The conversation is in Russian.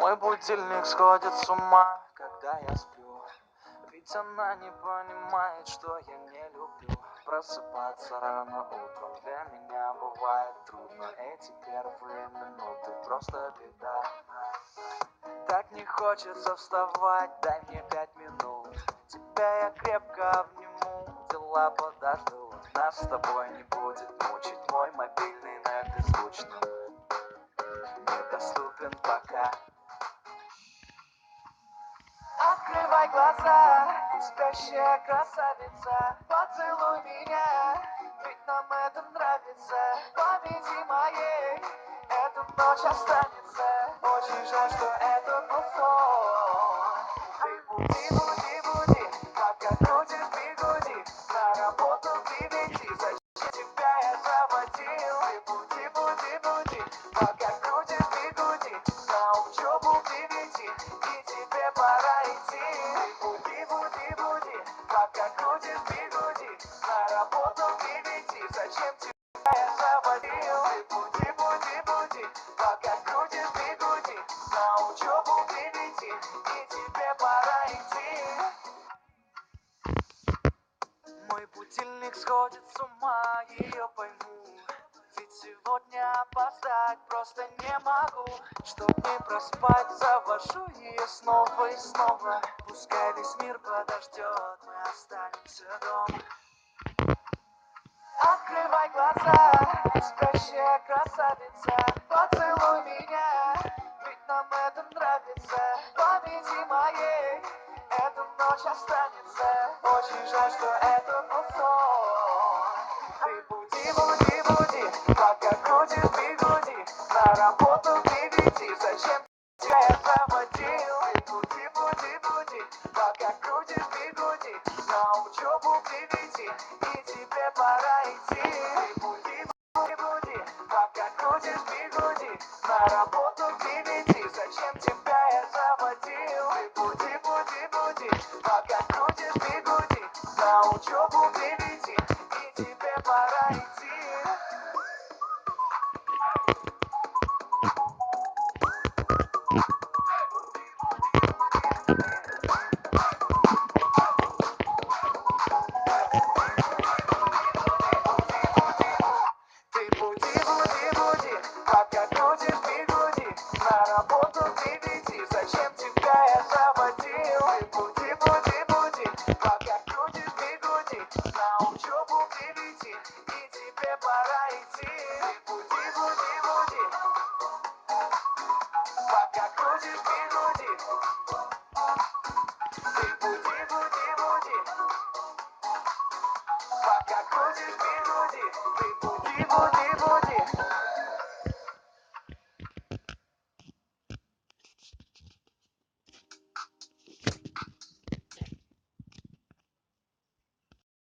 Мой будильник сходит с ума, когда я сплю. Ведь она не понимает, что я не люблю просыпаться рано утром. Для меня бывает трудно, эти первые минуты просто беда. Так не хочется вставать, дай мне 5 минут. Тебя я крепко обниму, дела подождут. Нас с тобой не будет мучить мой мобильный на беззвучном, недоступен пока. Открывай глаза, спящая красавица, поцелуй меня, ведь нам это нравится. Победи моей, эта ночь останется. Очень жаль, что это был сон. Ты буди, буди, буди, пока крутишь бигуди, на работу к 9, зачем тебя я заводил? Ты буди, буди, буди, пока крутишь бигуди, на учебу к 9, и тебе пора идти. Ты буди, буди, буди, пока крутишь бигуди, на работу к 9, зачем тебя я заводил? Ты буди, буди, буди, пока крутишь бигуди, на учебу к 9, и тебе пора идти. Мой будильник сходит с ума, ее пойму. Ведь сегодня опоздать просто не могу. Чтоб не проспать, завожу ее снова и снова. Пускай весь мир подождет, мы останемся дома. Открывай глаза, спящая красавица, поцелуй меня, ведь нам это нравится. Победи моей, эта ночь останется. Очень жаль, что это был сон. Ты буди, буди, буди, пока крутишь бигуди, на работу к 9, зачем тебя я заводил? Ты буди, буди, буди, пока крутишь бигуди, на учебу к 9, и тебе пора идти. Ты буди, буди, буди, пока крутишь бигуди, на работу к 9, зачем тебя я заводил? Ты буди, буди, буди, пока крутишь бигуди, на учебу к 9, и тебе пора идти. Ты буди, буди, буди, пока крутишь бигуди, на работу к 9, зачем тебя я заводил? Ты буди, буди, буди, пока крутишь бигуди, на учебу к 9, и тебе пора идти. Ты буди, буди, буди, пока крутишь бигуди. Ты буди, буди, буди, пока крутишь бигуди. Ты буди, буди, буди.